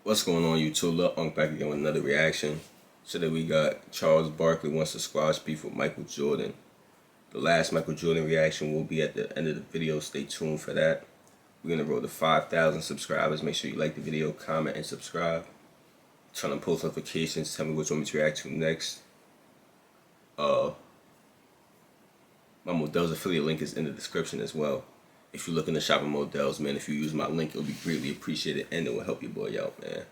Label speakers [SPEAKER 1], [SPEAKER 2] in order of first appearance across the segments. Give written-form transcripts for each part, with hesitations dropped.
[SPEAKER 1] What's going on, YouTube? Lil Unc back again with another reaction. Today we got Charles Barkley wants to squash beef with Michael Jordan. The last Michael Jordan reaction will be at the end of the video. Stay tuned for that. We're gonna roll to 5,000 subscribers. Make sure you like the video, comment, and subscribe. Turn on post notifications. Tell me what you want me to react to next. My Modell's affiliate link is in the description as well. If you're looking to shop at Modell's, man, if you use my link, it'll be greatly appreciated and it will help your boy out, man.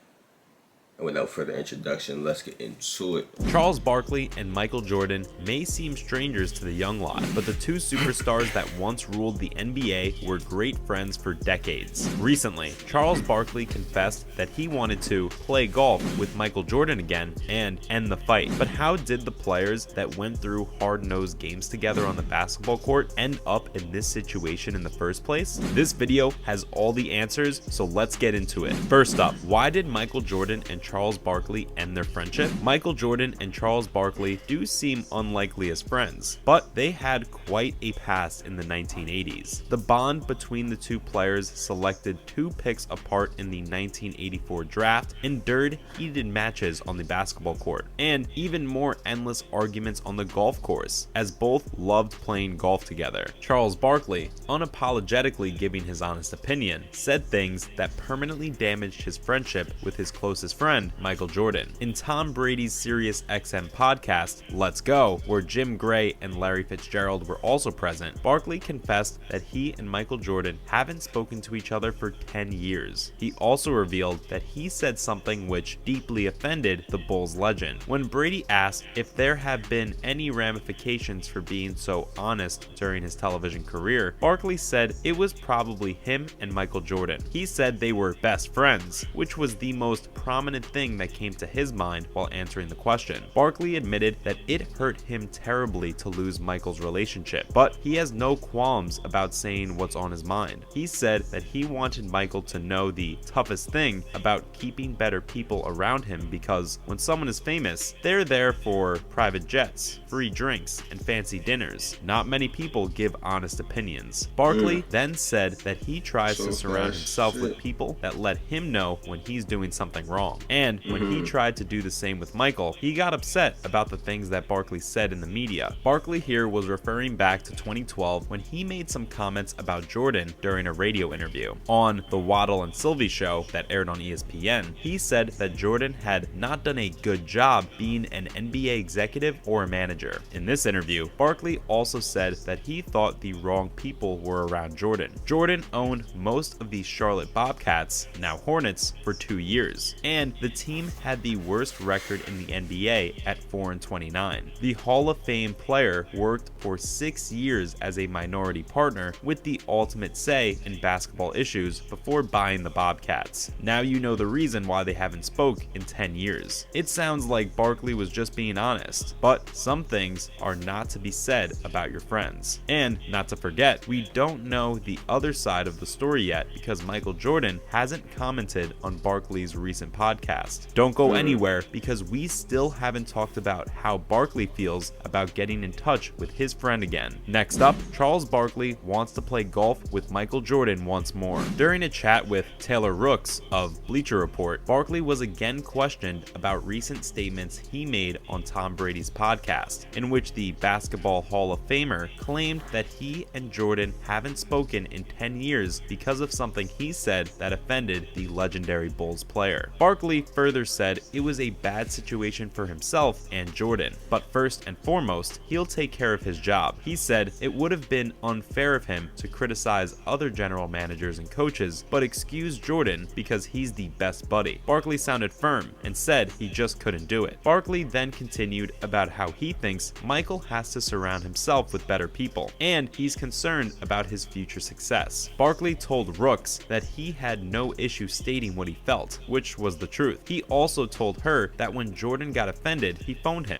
[SPEAKER 1] And without further introduction, let's get into it.
[SPEAKER 2] Charles Barkley and Michael Jordan may seem strangers to the young lot, but the two superstars that once ruled the NBA were great friends for decades. Recently, Charles Barkley confessed that he wanted to play golf with Michael Jordan again and end the fight. But how did the players that went through hard-nosed games together on the basketball court end up in this situation in the first place? This video has all the answers, so let's get into it. First up, why did Michael Jordan and Charles Barkley end their friendship? Michael Jordan and Charles Barkley do seem unlikely as friends, but they had quite a past in the 1980s. The bond between the two players, selected 2 picks apart in the 1984 draft, endured heated matches on the basketball court, and even more endless arguments on the golf course, as both loved playing golf together. Charles Barkley, unapologetically giving his honest opinion, said things that permanently damaged his friendship with his closest friend, Michael Jordan. In Tom Brady's Sirius XM podcast, Let's Go, where Jim Gray and Larry Fitzgerald were also present, Barkley confessed that he and Michael Jordan haven't spoken to each other for 10 years. He also revealed that he said something which deeply offended the Bulls legend. When Brady asked if there have been any ramifications for being so honest during his television career, Barkley said it was probably him and Michael Jordan. He said they were best friends, which was the most prominent thing that came to his mind while answering the question. Barkley admitted that it hurt him terribly to lose Michael's relationship, but he has no qualms about saying what's on his mind. He said that he wanted Michael to know the toughest thing about keeping better people around him, because when someone is famous, they're there for private jets, free drinks, and fancy dinners. Not many people give honest opinions. Barkley then said that he tries to surround himself with people that let him know when he's doing something wrong. And when he tried to do the same with Michael, he got upset about the things that Barkley said in the media. Barkley here was referring back to 2012 when he made some comments about Jordan during a radio interview. On the Waddle and Sylvie show that aired on ESPN, he said that Jordan had not done a good job being an NBA executive or a manager. In this interview, Barkley also said that he thought the wrong people were around Jordan. Jordan owned most of the Charlotte Bobcats, now Hornets, for 2 years, and the team had the worst record in the NBA at 4-29. The Hall of Fame player worked for 6 years as a minority partner with the ultimate say in basketball issues before buying the Bobcats. Now you know the reason why they haven't spoke in 10 years. It sounds like Barkley was just being honest, but some things are not to be said about your friends. And not to forget, we don't know the other side of the story yet because Michael Jordan hasn't commented on Barkley's recent podcast. Don't go anywhere because we still haven't talked about how Barkley feels about getting in touch with his friend again. Next up, Charles Barkley wants to play golf with Michael Jordan once more. During a chat with Taylor Rooks of Bleacher Report, Barkley was again questioned about recent statements he made on Tom Brady's podcast, in which the Basketball Hall of Famer claimed that he and Jordan haven't spoken in 10 years because of something he said that offended the legendary Bulls player. Barkley further said it was a bad situation for himself and Jordan, but first and foremost, he'll take care of his job. He said it would have been unfair of him to criticize other general managers and coaches, but excuse Jordan because he's the best buddy. Barkley sounded firm and said he just couldn't do it. Barkley then continued about how he thinks Michael has to surround himself with better people, and he's concerned about his future success. Barkley told Rooks that he had no issue stating what he felt, which was the truth. He also told her that when Jordan got offended, he phoned him.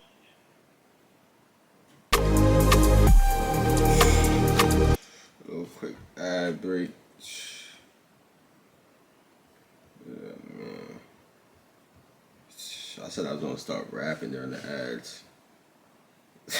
[SPEAKER 1] Real quick ad break. Yeah, man. I said I was gonna start rapping during the ads.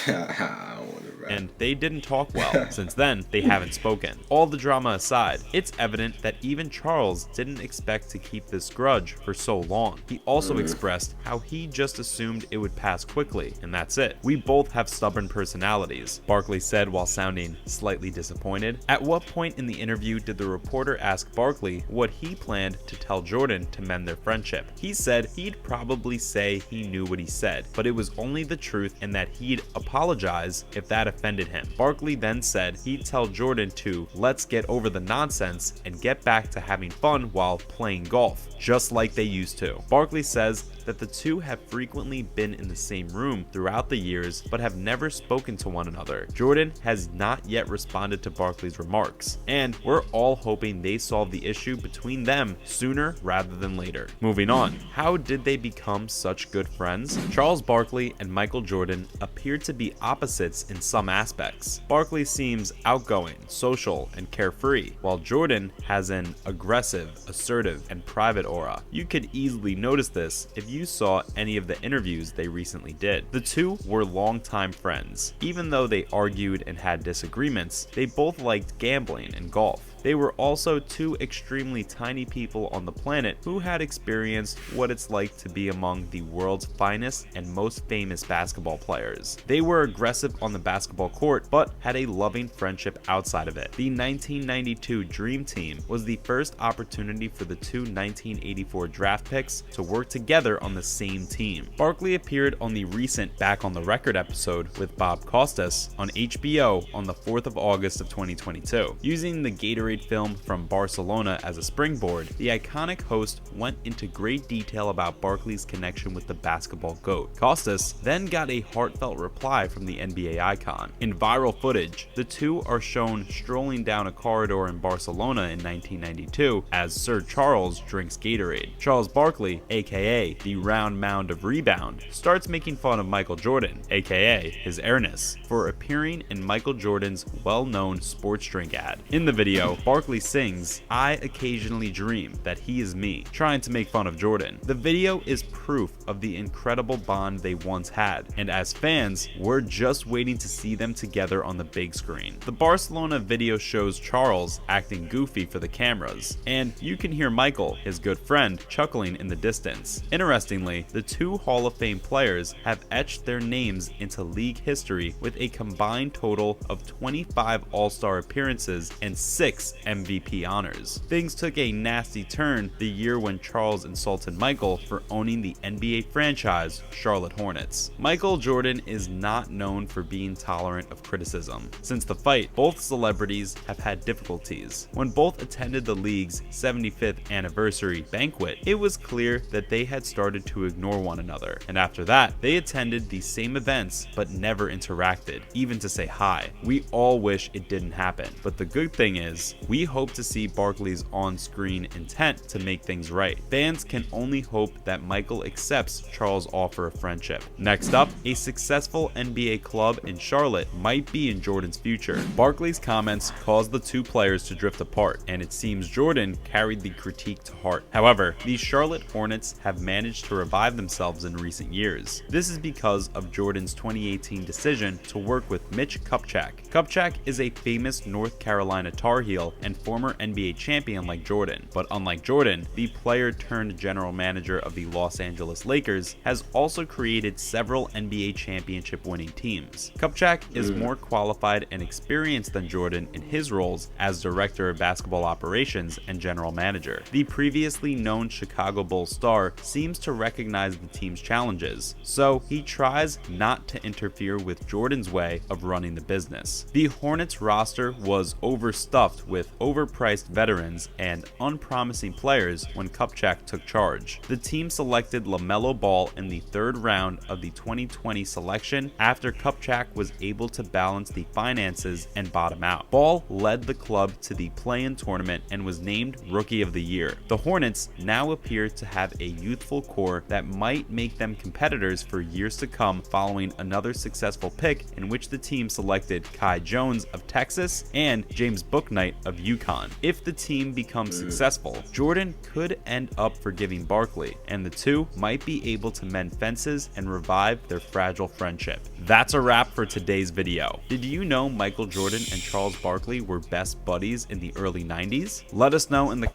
[SPEAKER 1] I don't want to rap.
[SPEAKER 2] and they didn't talk well. Since then, they haven't spoken. All the drama aside, it's evident that even Charles didn't expect to keep this grudge for so long. He also expressed how he just assumed it would pass quickly, and that's it. "We both have stubborn personalities," Barkley said while sounding slightly disappointed. At what point in the interview did the reporter ask Barkley what he planned to tell Jordan to mend their friendship? He said he'd probably say he knew what he said, but it was only the truth and that he'd apologize if that offended him. Barkley then said he'd tell Jordan to "let's get over the nonsense and get back to having fun while playing golf, just like they used to." Barkley says that the two have frequently been in the same room throughout the years but have never spoken to one another. Jordan has not yet responded to Barkley's remarks, and we're all hoping they solve the issue between them sooner rather than later. Moving on, how did they become such good friends? Charles Barkley and Michael Jordan appear to be opposites in some aspects. Barkley seems outgoing, social, and carefree, while Jordan has an aggressive, assertive, and private aura. You could easily notice this if you saw any of the interviews they recently did. The two were longtime friends. Even though they argued and had disagreements, they both liked gambling and golf. They were also two extremely tiny people on the planet who had experienced what it's like to be among the world's finest and most famous basketball players. They were aggressive on the basketball court, but had a loving friendship outside of it. The 1992 Dream Team was the first opportunity for the two 1984 draft picks to work together on the same team. Barkley appeared on the recent Back on the Record episode with Bob Costas on HBO on the 4th of August of 2022. Using the Gatorade film from Barcelona as a springboard, the iconic host went into great detail about Barkley's connection with the basketball GOAT. Costas then got a heartfelt reply from the NBA icon. In viral footage, the two are shown strolling down a corridor in Barcelona in 1992 as Sir Charles drinks Gatorade. Charles Barkley, aka the round mound of rebound, starts making fun of Michael Jordan, aka his airness, for appearing in Michael Jordan's well-known sports drink ad. In the video, Barkley sings "I occasionally dream that he is me," trying to make fun of Jordan. The video is proof of the incredible bond they once had, and as fans, we're just waiting to see them together on the big screen. The Barcelona video shows Charles acting goofy for the cameras, and you can hear Michael, his good friend, chuckling in the distance. Interestingly, the two Hall of Fame players have etched their names into league history with a combined total of 25 All-Star appearances and 6 MVP honors. Things took a nasty turn the year when Charles insulted Michael for owning the NBA franchise Charlotte Hornets. Michael Jordan is not known for being tolerant of criticism. Since the fight, both celebrities have had difficulties. When both attended the league's 75th anniversary banquet, it was clear that they had started to ignore one another, and after that, they attended the same events but never interacted, even to say hi. We all wish it didn't happen, but the good thing is, we hope to see Barkley's on-screen intent to make things right. Fans can only hope that Michael accepts Charles' offer of friendship. Next up, a successful NBA club in Charlotte might be in Jordan's future. Barkley's comments caused the two players to drift apart, and it seems Jordan carried the critique to heart. However, the Charlotte Hornets have managed to revive themselves in recent years. This is because of Jordan's 2018 decision to work with Mitch Kupchak. Kupchak is a famous North Carolina Tar Heel and former NBA champion like Jordan, but unlike Jordan, the player turned general manager of the Los Angeles Lakers has also created several NBA championship winning teams. Kupchak is more qualified and experienced than Jordan in his roles as director of basketball operations and general manager. The previously known Chicago Bulls star seems to recognize the team's challenges, so he tries not to interfere with Jordan's way of running the business. The Hornets roster was overstuffed with overpriced veterans and unpromising players when Kupchak took charge. The team selected LaMelo Ball in the third round of the 2020 selection after Kupchak was able to balance the finances and bottom out. Ball led the club to the play-in tournament and was named Rookie of the Year. The Hornets now appear to have a youthful core that might make them competitors for years to come, following another successful pick in which the team selected Kai Jones of Texas and James Bouknight of UConn. If the team becomes successful, Jordan could end up forgiving Barkley, and the two might be able to mend fences and revive their fragile friendship. That's a wrap for today's video. Did you know Michael Jordan and Charles Barkley were best buddies in the early 90s? Let us know in the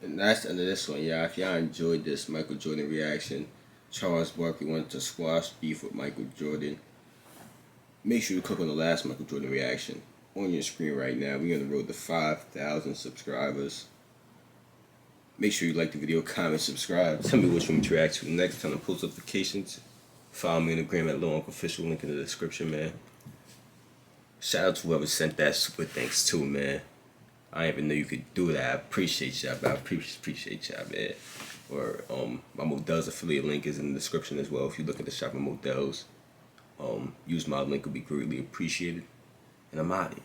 [SPEAKER 1] And that's the end of this one, y'all. If y'all enjoyed this Michael Jordan reaction, Charles Barkley wanted to squash beef with Michael Jordan. Make sure you click on the last Michael Jordan reaction on your screen right now. We're on the road to 5,000 subscribers. Make sure you like the video, comment, subscribe. Tell me which one to react to next. Turn on post notifications. Follow me on the gram at Lil Unc Official. Link in the description, man. Shout out to whoever sent that super thanks to, man. I didn't even know you could do that. I appreciate y'all, man. I appreciate y'all, man. Or my Modell's affiliate link is in the description as well. If you look at the shop at Modell's, use my link, will be greatly appreciated. And I'm out of here.